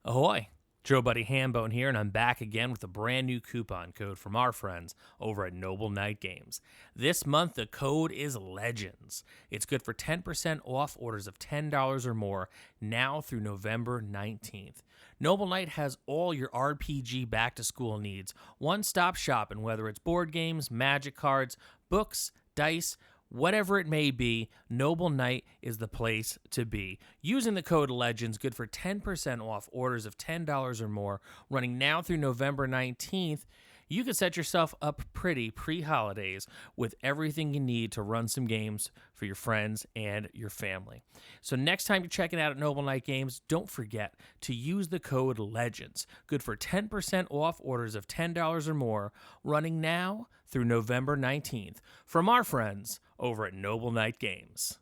Ahoy! Joe Buddy Hambone here, and I'm back again with a brand new coupon code from our friends over at Noble Knight Games. This month, the code is LEGENDS. It's good for 10% off orders of $10 or more now through November 19th. Noble Knight has all your RPG back-to-school needs. One-stop shopping, whether it's board games, magic cards, books, dice, whatever it may be, Noble Knight is the place to be. Using the code LEGENDS, good for 10% off orders of $10 or more, running now through November 19th, you can set yourself up pretty pre-holidays with everything you need to run some games for your friends and your family. So next time you're checking out at Noble Knight Games, don't forget to use the code LEGENDS. Good for 10% off orders of $10 or more, running now through November 19th. From our friends over at Noble Knight Games.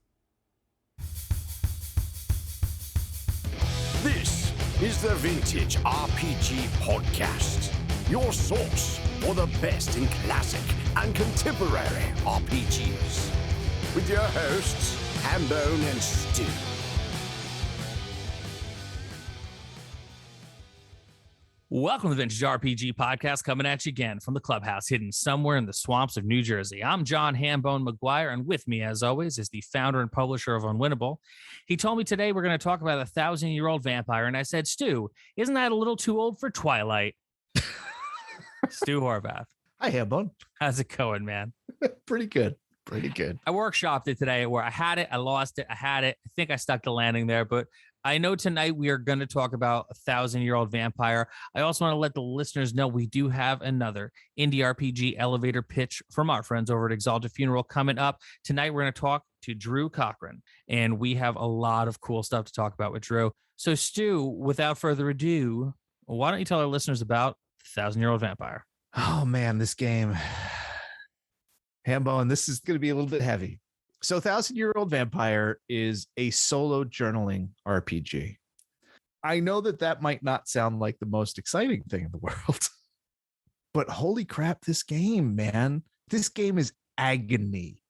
This is the Vintage RPG Podcast, your source for the best in classic and contemporary RPGs. With your hosts, Hambone and Stu. Welcome to the Vintage RPG Podcast, coming at you again from the clubhouse hidden somewhere in the swamps of New Jersey. I'm John Hambone McGuire, and with me, as always, is the founder and publisher of Unwinnable. He told me today we're going to talk about a 1,000-year-old vampire, and I said, Stu, isn't that a little too old for Twilight? Stu Horvath. Hi, Hambone. How's it going, man? Pretty good. Pretty good. I workshopped it today where I had it, I lost it, I had it. I think I stuck the landing there, but I know tonight we are going to talk about a 1,000-year-old vampire. I also want to let the listeners know we do have another indie RPG elevator pitch from our friends over at Exalted Funeral coming up. Tonight we're going to talk to Drew Cochran, and we have a lot of cool stuff to talk about with Drew. So Stu, without further ado, why don't you tell our listeners about 1,000-year-old vampire? Oh, man, this game. Hambone, this is going to be a little bit heavy. So 1,000-year-old vampire is a solo journaling RPG. I know that might not sound like the most exciting thing in the world, but holy crap, this game, man. This game is agony,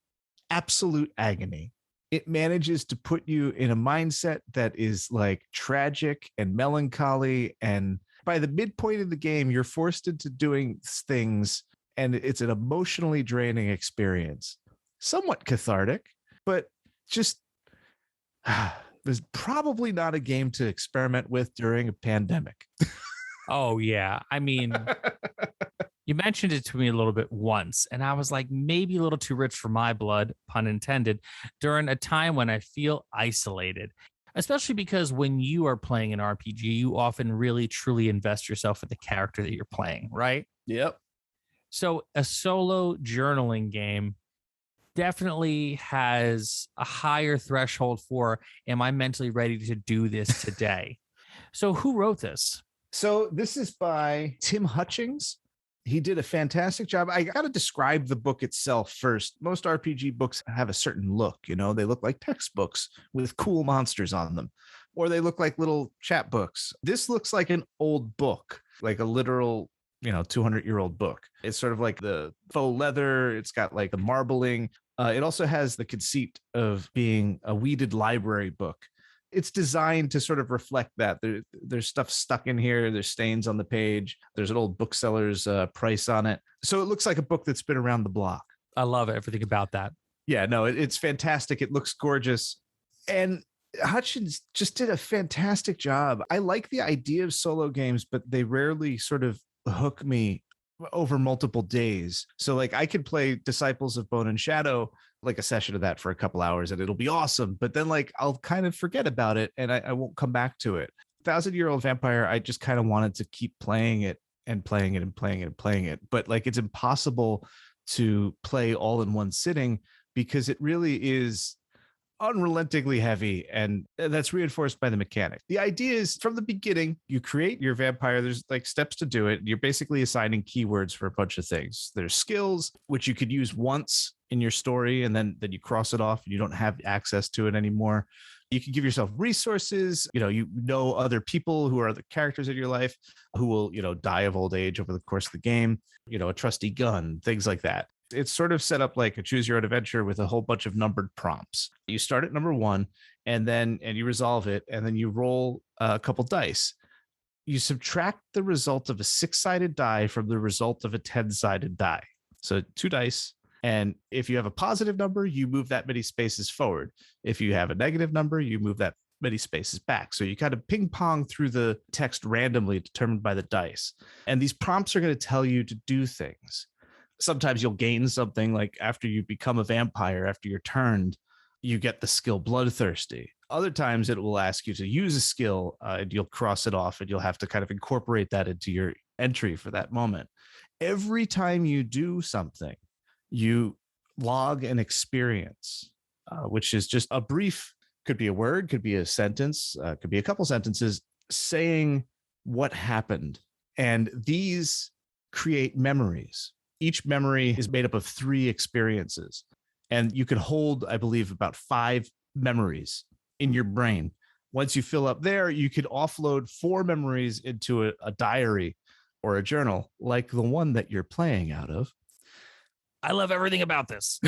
absolute agony. It manages to put you in a mindset that is like tragic and melancholy. And by the midpoint of the game, you're forced into doing things, and it's an emotionally draining experience. Somewhat cathartic, but just there's probably not a game to experiment with during a pandemic. Oh, yeah. I mean, you mentioned it to me a little bit once, and I was like, maybe a little too rich for my blood, pun intended, during a time when I feel isolated, especially because when you are playing an RPG, you often really, truly invest yourself in the character that you're playing, right? Yep. So a solo journaling game definitely has a higher threshold for, am I mentally ready to do this today? So who wrote this? So this is by Tim Hutchings. He did a fantastic job. I got to describe the book itself first. Most RPG books have a certain look, you know, they look like textbooks with cool monsters on them, or they look like little chat books. This looks like an old book, like a literal 200-year-old book. It's sort of like the faux leather. It's got like the marbling. It also has the conceit of being a weeded library book. It's designed to sort of reflect that. There's stuff stuck in here. There's stains on the page. There's an old bookseller's price on it. So it looks like a book that's been around the block. I love everything about that. Yeah, no, it's fantastic. It looks gorgeous. And Hutchins just did a fantastic job. I like the idea of solo games, but they rarely sort of hook me over multiple days. So like I could play Disciples of Bone and Shadow, like a session of that for a couple hours, and it'll be awesome. But then like I'll kind of forget about it, and I won't come back to it. 1,000-year-old vampire, I just kind of wanted to keep playing it and playing it and playing it and playing it. But like it's impossible to play all in one sitting because it really is unrelentingly heavy, and that's reinforced by the mechanic. The idea is from the beginning, you create your vampire. There's like steps to do it. You're basically assigning keywords for a bunch of things. There's skills, which you could use once in your story, and then you cross it off and you don't have access to it anymore. You can give yourself resources. You know other people who are the characters in your life who will, die of old age over the course of the game. A trusty gun, things like that. It's sort of set up like a choose your own adventure with a whole bunch of numbered prompts. You start at number 1 and you resolve it, and then you roll a couple dice. you subtract the result of a 6-sided die from the result of a 10-sided die. So 2 dice. And if you have a positive number, you move that many spaces forward. If you have a negative number, you move that many spaces back. So you kind of ping pong through the text randomly determined by the dice. And these prompts are going to tell you to do things. Sometimes you'll gain something, like after you become a vampire, after you're turned, you get the skill Bloodthirsty. Other times it will ask you to use a skill and you'll cross it off, and you'll have to kind of incorporate that into your entry for that moment. Every time you do something, you log an experience, which is just a brief, could be a word, could be a sentence, could be a couple sentences saying what happened. And these create memories. Each memory is made up of 3 experiences. And you can hold, I believe, about 5 memories in your brain. Once you fill up there, you could offload 4 memories into a diary or a journal, like the one that you're playing out of. I love everything about this.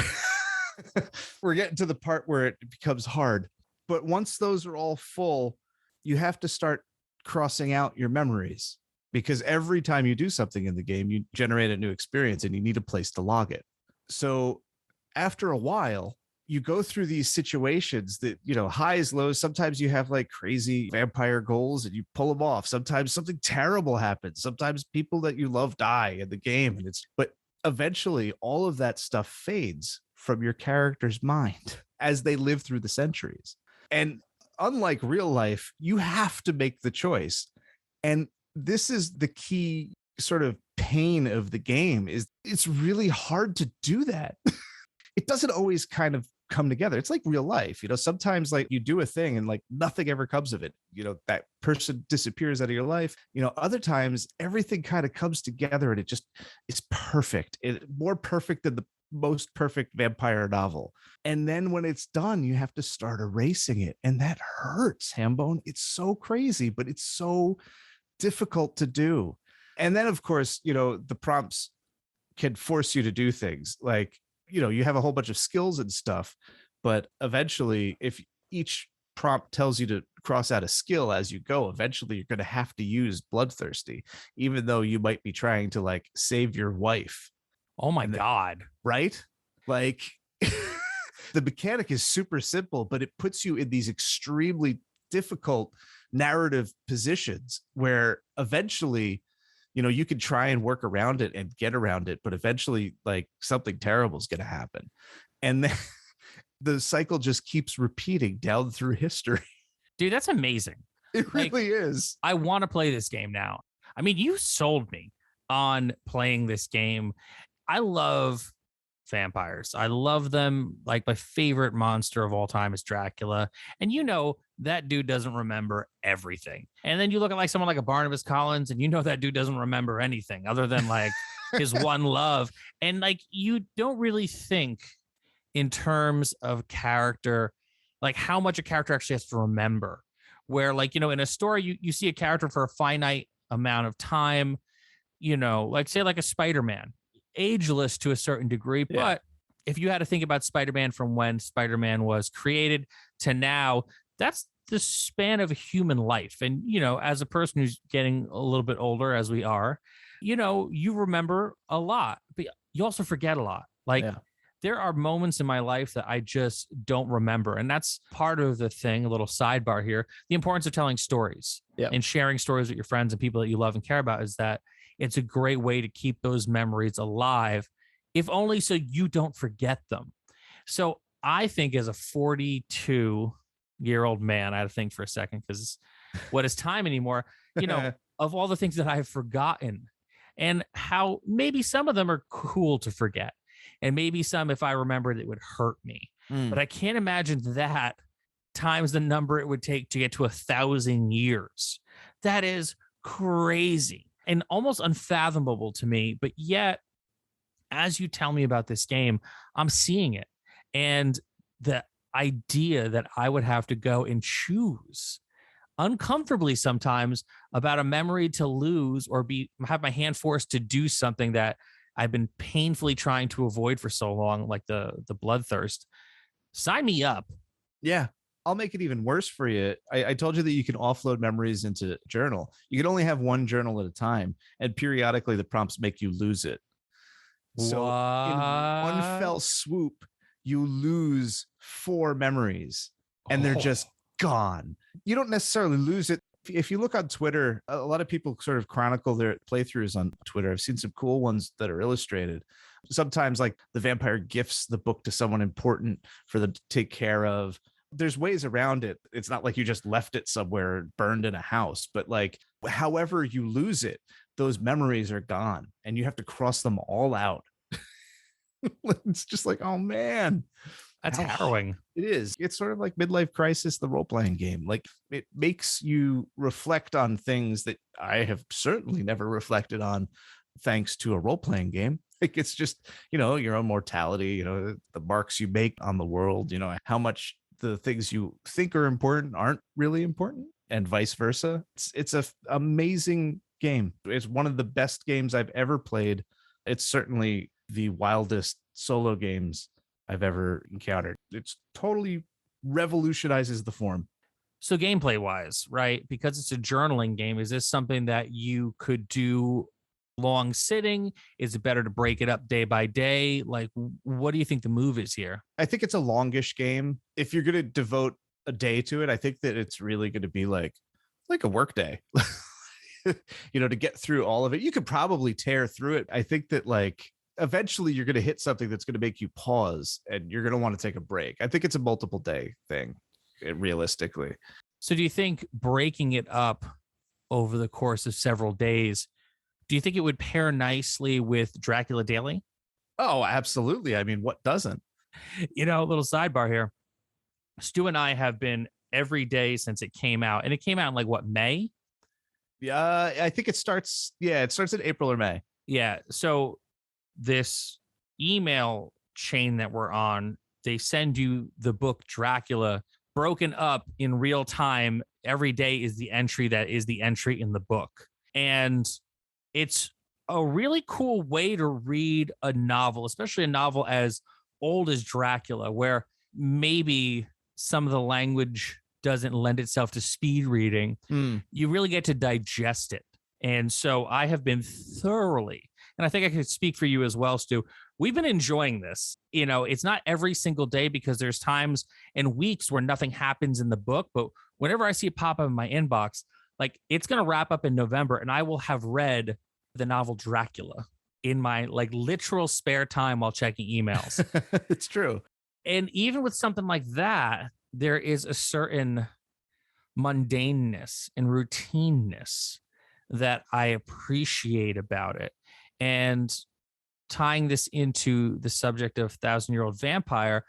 We're getting to the part where it becomes hard. But once those are all full, you have to start crossing out your memories, because every time you do something in the game, you generate a new experience and you need a place to log it. So after a while, you go through these situations that, highs, lows. Sometimes you have like crazy vampire goals and you pull them off. Sometimes something terrible happens. Sometimes people that you love die in the game. But eventually all of that stuff fades from your character's mind as they live through the centuries. And unlike real life, you have to make the choice. And this is the key sort of pain of the game, is it's really hard to do that. It doesn't always kind of come together. It's like real life. Sometimes like you do a thing and like nothing ever comes of it. That person disappears out of your life. Other times everything kind of comes together and it's perfect. More perfect than the most perfect vampire novel. And then when it's done, you have to start erasing it. And that hurts, Hambone. It's so crazy, but it's so difficult to do. And then of course, the prompts can force you to do things like, you have a whole bunch of skills and stuff, but eventually if each prompt tells you to cross out a skill as you go, eventually you're going to have to use Bloodthirsty, even though you might be trying to like save your wife. Oh my God. Right? Like the mechanic is super simple, but it puts you in these extremely difficult narrative positions where eventually, you can try and work around it and get around it, but eventually like something terrible is going to happen. And then the cycle just keeps repeating down through history. Dude, that's amazing. It really is. I want to play this game now. I mean, you sold me on playing this game. I love vampires. I love them. Like my favorite monster of all time is Dracula. And that dude doesn't remember everything. And then you look at like someone like a Barnabas Collins and that dude doesn't remember anything other than like his one love. And like you don't really think in terms of character, like how much a character actually has to remember. Where like, in a story, you see a character for a finite amount of time, like say like a Spider-Man, ageless to a certain degree. Yeah. But if you had to think about Spider-Man from when Spider-Man was created to now, that's the span of a human life. And, as a person who's getting a little bit older as we are, you remember a lot, but you also forget a lot. Like there are moments in my life that I just don't remember. And that's part of the thing, a little sidebar here. The importance of telling stories and sharing stories with your friends and people that you love and care about is that it's a great way to keep those memories alive, if only so you don't forget them. So I think as a 42-year-old man, I had to think for a second because what is time anymore? Of all the things that I've forgotten and how maybe some of them are cool to forget. And maybe some, if I remembered, it would hurt me. But I can't imagine that times the number it would take to get to 1,000 years. That is crazy and almost unfathomable to me. But yet, as you tell me about this game, I'm seeing it. And the idea that I would have to go and choose uncomfortably sometimes about a memory to lose or have my hand forced to do something that I've been painfully trying to avoid for so long, like the bloodthirst. Sign me up. Yeah. I'll make it even worse for you. I told you that you can offload memories into journal. You can only have one journal at a time, and periodically the prompts make you lose it. So in one What? fell swoop, you lose 4 memories and they're just gone. You don't necessarily lose it. If you look on Twitter, a lot of people sort of chronicle their playthroughs on Twitter. I've seen some cool ones that are illustrated. Sometimes like the vampire gifts the book to someone important for them to take care of. There's ways around it. It's not like you just left it somewhere burned in a house, but like however you lose it, those memories are gone and you have to cross them all out. It's just like, oh man, That's harrowing. it is. It's sort of like Midlife Crisis, the role-playing game. Like it makes you reflect on things that I have certainly never reflected on thanks to a role-playing game. Like it's just, your own mortality, the marks you make on the world, how much the things you think are important aren't really important and vice versa. It's a amazing game. It's one of the best games I've ever played. It's certainly the wildest solo games I've ever encountered. It's totally revolutionizes the form. So gameplay wise, right? Because it's a journaling game, is this something that you could do long sitting? Is it better to break it up day by day? Like, what do you think the move is here? I think it's a longish game. If you're going to devote a day to it, I think that it's really going to be like a work day. To get through all of it. You could probably tear through it. I think that like eventually you're going to hit something that's going to make you pause and you're going to want to take a break. I think it's a multiple day thing, realistically. So do you think breaking it up over the course of several days, do you think it would pair nicely with Dracula Daily? Oh, absolutely. I mean, what doesn't? A little sidebar here. Stu and I have been every day since it came out, and it came out in like what, May? Yeah, I think it starts in April or May. Yeah. So this email chain that we're on, they send you the book Dracula broken up in real time. Every day is the entry that is the entry in the book. And it's a really cool way to read a novel, especially a novel as old as Dracula, where maybe some of the language doesn't lend itself to speed reading. You really get to digest it. And so I have been thoroughly, and I think I could speak for you as well, Stu, we've been enjoying this. It's not every single day because there's times and weeks where nothing happens in the book, but whenever I see it pop up in my inbox, like it's going to wrap up in November and I will have read the novel Dracula in my like literal spare time while checking emails. It's true. And even with something like that, there is a certain mundaneness and routineness that I appreciate about it. And tying this into the subject of 1,000-Year-Old Vampire,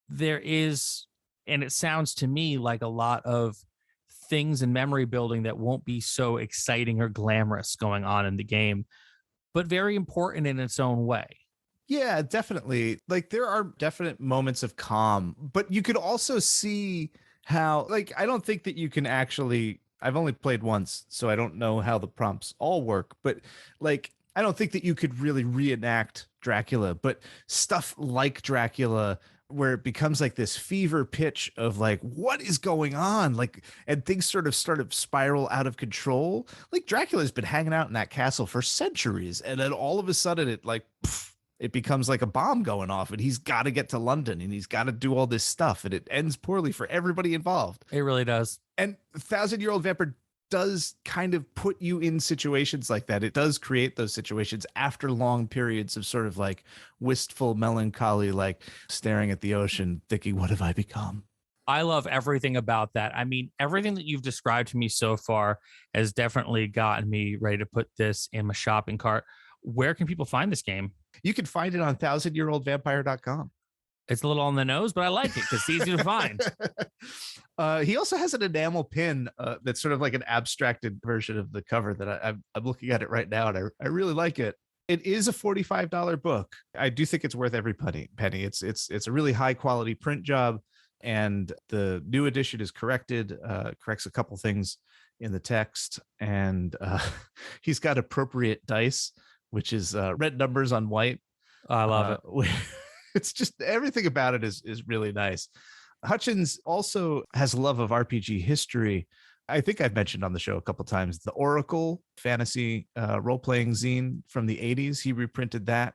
there is, and it sounds to me like a lot of things in memory building that won't be so exciting or glamorous going on in the game, but very important in its own way. Yeah, definitely. Like there are definite moments of calm, but you could also see how, like, I don't think that you can actually, I've only played once, so I don't know how the prompts all work, but like, I don't think that you could really reenact Dracula, but stuff like Dracula, where it becomes like this fever pitch of like, what is going on? Like, and things sort of spiral out of control. Like Dracula's been hanging out in that castle for centuries. And then all of a sudden it like, it becomes like a bomb going off and he's got to get to London and he's got to do all this stuff. And it ends poorly for everybody involved. It really does. And 1,000-Year-Old Vampire does kind of put you in situations like that. It does create those situations after long periods of sort of like wistful melancholy, like staring at the ocean, thinking, what have I become? I love everything about that. I mean, everything that you've described to me so far has definitely gotten me ready to put this in my shopping cart. Where can people find this game? You can find it on 1000yearoldvampire.com. It's a little on the nose, but I like it because it's easy to find. He also has an enamel pin that's sort of like an abstracted version of the cover that I'm looking at it right now, and I really like it. It is a $45 book. I do think it's worth every penny. It's a really high quality print job, and the new edition is corrected, corrects a couple things in the text, and he's got appropriate dice, which is red numbers on white. I love it. It's just everything about it is really nice. Hutchins also has a love of RPG history. I think I've mentioned on the show a couple of times the Oracle fantasy role-playing zine from the 80s. He reprinted that.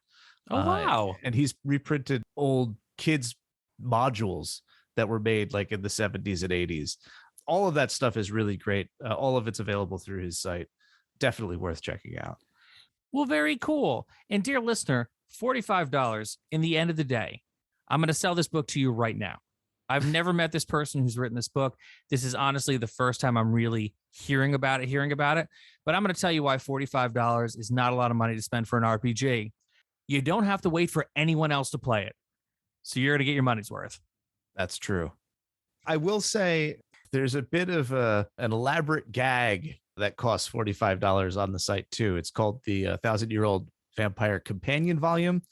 Oh, wow. And he's reprinted old kids modules that were made like in the 70s and 80s. All of that stuff is really great. All of it's available through his site. Definitely worth checking out. Well, very cool. And dear listener, $45 in the end of the day. I'm going to sell this book to you right now. I've never met this person who's written this book. This is honestly the first time I'm really hearing about it. But I'm going to tell you why $45 is not a lot of money to spend for an RPG. You don't have to wait for anyone else to play it. So you're going to get your money's worth. That's true. I will say there's a bit of an elaborate gag that costs $45 on the site too. It's called the 1,000-Year-Old Vampire Companion Volume.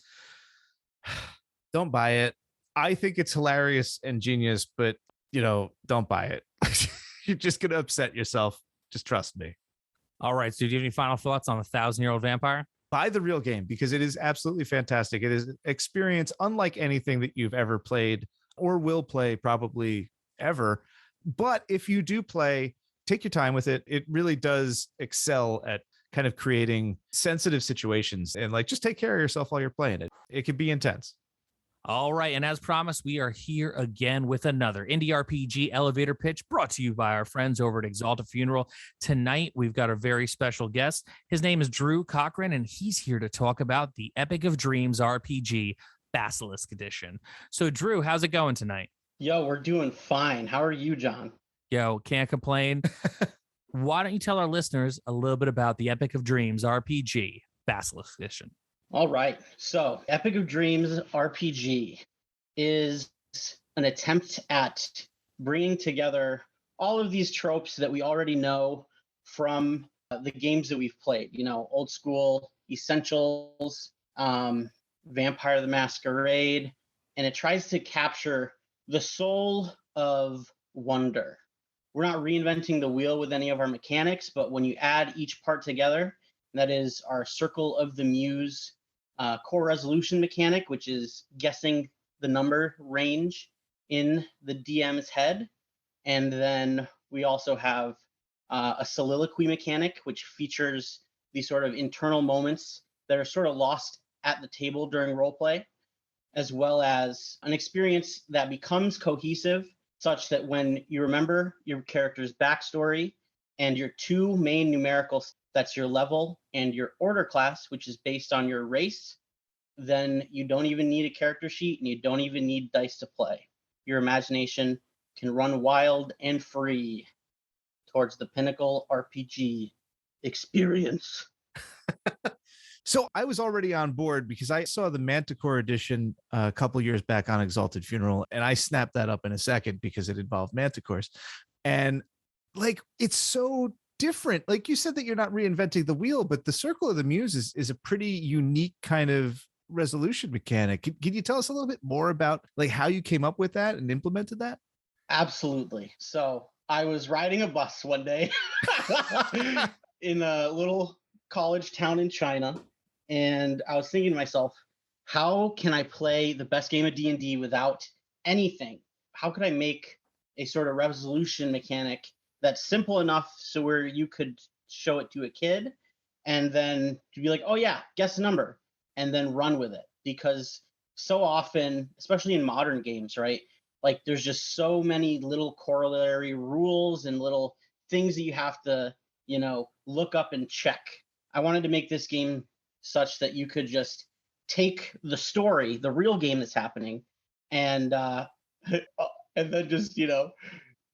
Don't buy it. I think it's hilarious and genius, but don't buy it. You're just going to upset yourself. Just trust me. All right. So do you have any final thoughts on the 1,000-Year-Old Vampire? Buy the real game because it is absolutely fantastic. It is an experience unlike anything that you've ever played or will play probably ever. But if you do play, take your time with it. It really does excel at kind of creating sensitive situations and just take care of yourself while you're playing it. It can be intense. All right. And as promised, we are here again with another Indie RPG elevator pitch brought to you by our friends over at Exalted Funeral. Tonight, we've got a very special guest. His name is Drew Cochran, and he's here to talk about the Epic of Dreams RPG Basilisk Edition. So, Drew, how's it going tonight? Yo, we're doing fine. How are you, John? Yo, can't complain. Why don't you tell our listeners a little bit about the Epic of Dreams RPG Basilisk Edition? All right. So, Epic of Dreams RPG is an attempt at bringing together all of these tropes that we already know from the games that we've played. Old school essentials, Vampire the Masquerade, and it tries to capture the soul of wonder. We're not reinventing the wheel with any of our mechanics, but when you add each part together, that is our Circle of the Muse core resolution mechanic, which is guessing the number range in the DM's head. And then we also have a soliloquy mechanic, which features these sort of internal moments that are sort of lost at the table during roleplay, as well as an experience that becomes cohesive such that when you remember your character's backstory and your two main numericals, that's your level and your order class, which is based on your race, then you don't even need a character sheet and you don't even need dice to play. Your imagination can run wild and free towards the pinnacle RPG experience. So I was already on board because I saw the Manticore edition a couple years back on Exalted Funeral, and I snapped that up in a second because it involved manticores. And it's so different. Like you said that you're not reinventing the wheel, but the Circle of the Muse is a pretty unique kind of resolution mechanic. Can you tell us a little bit more about how you came up with that and implemented that? Absolutely. So I was riding a bus one day in a little college town in China, and I was thinking to myself, how can I play the best game of D&D without anything? How could I make a sort of resolution mechanic that's simple enough so where you could show it to a kid and then to be like, oh yeah, guess the number, and then run with it? Because so often, especially in modern games, right? There's just so many little corollary rules and little things that you have to, look up and check. I wanted to make this game such that you could just take the story, the real game that's happening, and then just,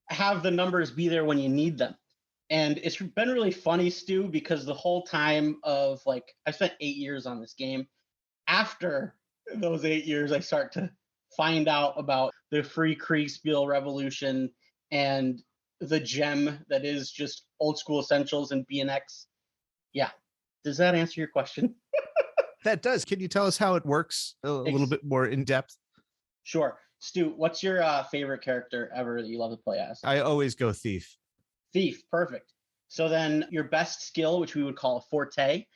have the numbers be there when you need them. And it's been really funny, Stu, because the whole time of I spent 8 years on this game. After those 8 years, I start to find out about the Free Kriegspiel Revolution and the gem that is just old school essentials and BNX. Yeah. Does that answer your question? That does. Can you tell us how it works a little bit more in depth? Sure. Stu, what's your favorite character ever that you love to play as? I always go Thief. Thief. Perfect. So then your best skill, which we would call a forte,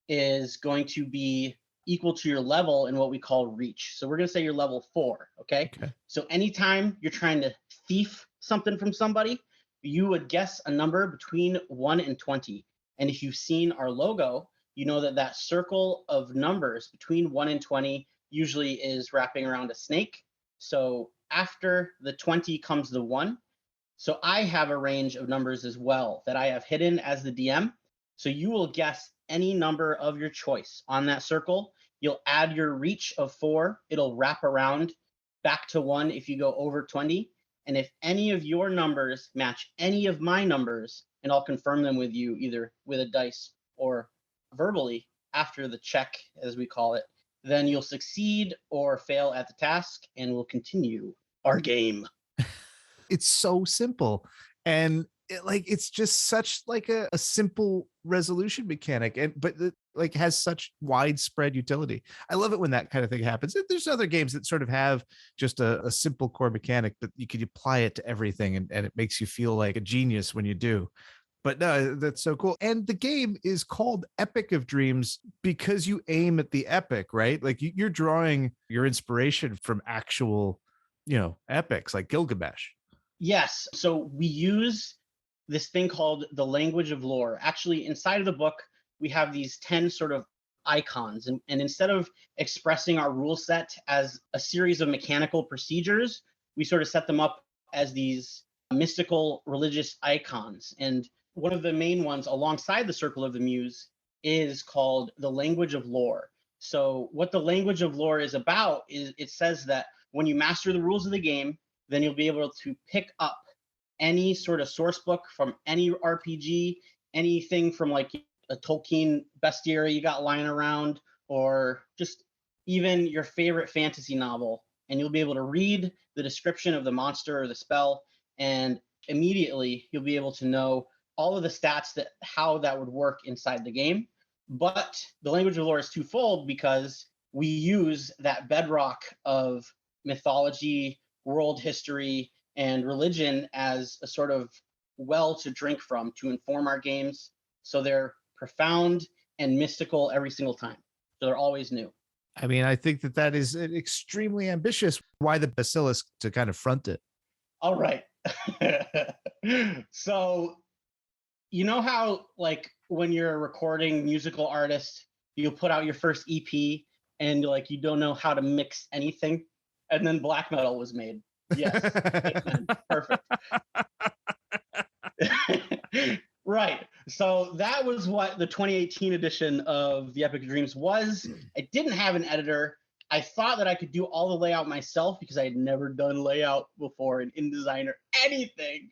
is going to be equal to your level in what we call reach. So we're going to say you're level 4. Okay. So anytime you're trying to thief something from somebody, you would guess a number between 1 and 20. And if you've seen our logo, you know that that circle of numbers between 1 and 20 usually is wrapping around a snake. So after the 20 comes the 1. So I have a range of numbers as well that I have hidden as the DM. So you will guess any number of your choice on that circle. You'll add your reach of 4. It'll wrap around back to 1 if you go over 20. And if any of your numbers match any of my numbers, and I'll confirm them with you either with a dice or verbally after the check, as we call it, then you'll succeed or fail at the task, and we'll continue our game. It's so simple. And it's just such like a simple resolution mechanic, but it like has such widespread utility. I love it when that kind of thing happens. There's other games that sort of have just a simple core mechanic, but you can apply it to everything, and it makes you feel like a genius when you do. But no, that's so cool. And the game is called Epic of Dreams because you aim at the epic, right? Like you're drawing your inspiration from actual, epics like Gilgamesh. Yes. So we use this thing called the language of lore. Actually, inside of the book, we have these 10 sort of icons. And instead of expressing our rule set as a series of mechanical procedures, we sort of set them up as these mystical religious icons. And one of the main ones alongside the Circle of the Muse is called the language of lore. So what the language of lore is about is it says that when you master the rules of the game, then you'll be able to pick up any sort of source book from any RPG, anything from like a Tolkien bestiary you got lying around, or just even your favorite fantasy novel. And you'll be able to read the description of the monster or the spell, and immediately you'll be able to know all of the stats that how that would work inside the game. But the language of lore is twofold because we use that bedrock of mythology, world history, and religion as a sort of well to drink from to inform our games. So they're profound and mystical every single time. So they're always new. I mean, I think that is extremely ambitious. Why the basilisk to kind of front it? All right. So, you know how like when you're a recording musical artist, you'll put out your first EP and like you don't know how to mix anything, and then black metal was made. Yes. Perfect. Right. So that was what the 2018 edition of the Epic of Dreams was. It didn't have an editor. I thought that I could do all the layout myself because I had never done layout before in InDesign or anything.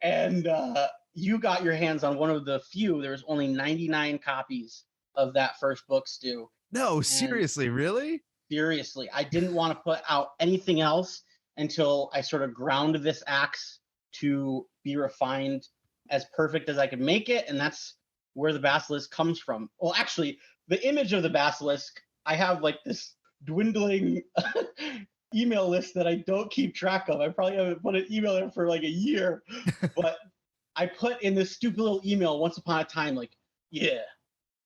And you got your hands on one of the few. There was only 99 copies of that first book, Stu. No, seriously, really? Seriously. I didn't want to put out anything else until I sort of ground this axe to be refined as perfect as I could make it. And that's where the basilisk comes from. Well, actually, the image of the basilisk, I have like this dwindling email list that I don't keep track of. I probably haven't put an email in for like a year, but I put in this stupid little email once upon a time, like, yeah,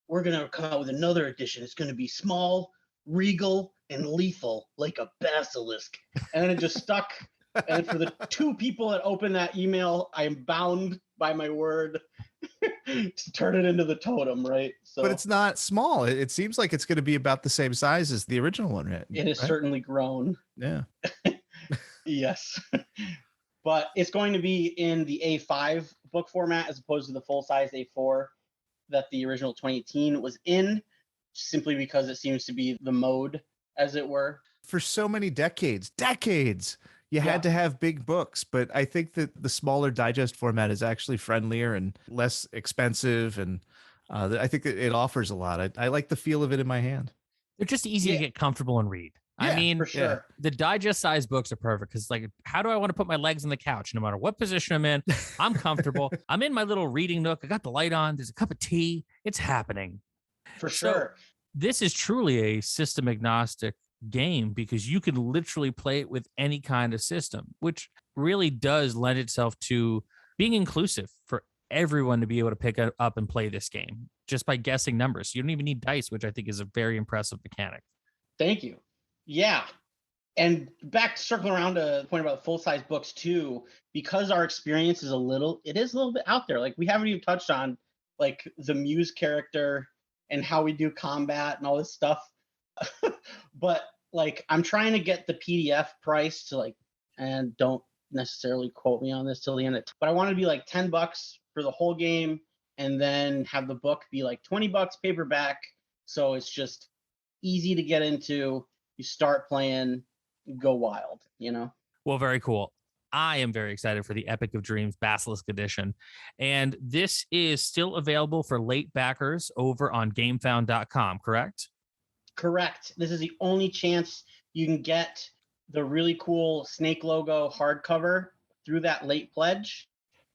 we're going to come out with another edition. It's going to be small, regal, and lethal like a basilisk. And then it just stuck. And for the 2 people that open that email, I am bound by my word to turn it into the totem, right? So, but it's not small. It seems like it's going to be about the same size as the original one, right? It has certainly grown. Yeah. Yes. But it's going to be in the A5 book format as opposed to the full-size A4 that the original 2018 was in, simply because it seems to be the mode, as it were. For so many decades, you had to have big books, but I think that the smaller digest format is actually friendlier and less expensive, and I think that it offers a lot. I like the feel of it in my hand. They're just easy to get comfortable and read. Yeah, I mean, for sure. The digest size books are perfect because, like, how do I want to put my legs on the couch? No matter what position I'm in, I'm comfortable. I'm in my little reading nook. I got the light on. There's a cup of tea. It's happening. For sure. This is truly a system agnostic game because you can literally play it with any kind of system, which really does lend itself to being inclusive for everyone to be able to pick it up and play this game just by guessing numbers. You don't even need dice, which I think is a very impressive mechanic. Thank you. Yeah. And back circling around to the point about full-size books too, because our experience is a little bit out there. Like we haven't even touched on like the Muse character and how we do combat and all this stuff. But like I'm trying to get the PDF price to like, and don't necessarily quote me on this till the end, but I want to be like $10 for the whole game and then have the book be like $20 paperback. So it's just easy to get into. You start playing, go wild, you know? Well, very cool. I am very excited for the Epic of Dreams Basilisk Edition. And this is still available for late backers over on GameFound.com, correct? Correct. This is the only chance you can get the really cool snake logo hardcover through that late pledge.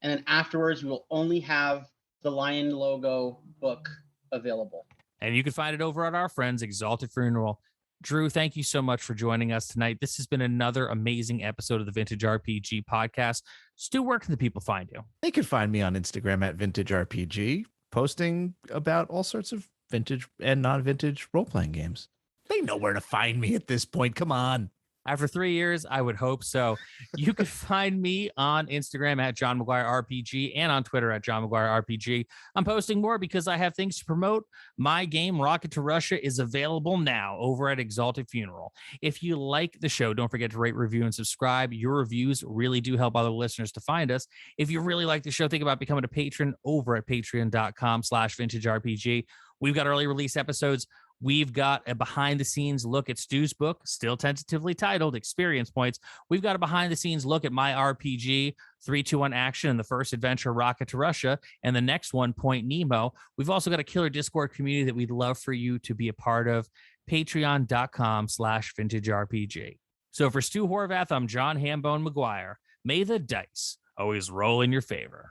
And then afterwards, we will only have the lion logo book available. And you can find it over at our friends, Exalted Funeral. Drew, thank you so much for joining us tonight. This has been another amazing episode of the Vintage RPG Podcast. Stu, where can the people find you? They can find me on Instagram at Vintage RPG, posting about all sorts of vintage and non-vintage role-playing games. They know where to find me at this point. Come on. After 3 years, I would hope so. You can find me on Instagram at John McGuire RPG and on Twitter at John McGuire RPG. I'm posting more because I have things to promote. My game, Rocket to Russia, is available now over at Exalted Funeral. If you like the show, don't forget to rate, review, and subscribe. Your reviews really do help other listeners to find us. If you really like the show, think about becoming a patron over at patreon.com/vintagerpg. We've got early release episodes. We've got a behind-the-scenes look at Stu's book, still tentatively titled Experience Points. We've got a behind-the-scenes look at my RPG, 3-2-1 Action, and the first adventure, Rocket to Russia, and the next one, Point Nemo. We've also got a killer Discord community that we'd love for you to be a part of, patreon.com/vintagerpg. So for Stu Horvath, I'm John Hambone McGuire. May the dice always roll in your favor.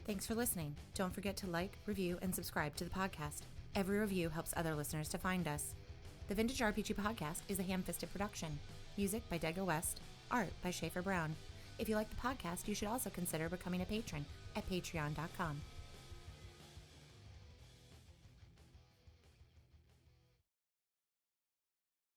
Thanks for listening. Don't forget to like, review, and subscribe to the podcast. Every review helps other listeners to find us. The Vintage RPG Podcast is a ham-fisted production. Music by Dega West. Art by Schaefer Brown. If you like the podcast, you should also consider becoming a patron at patreon.com.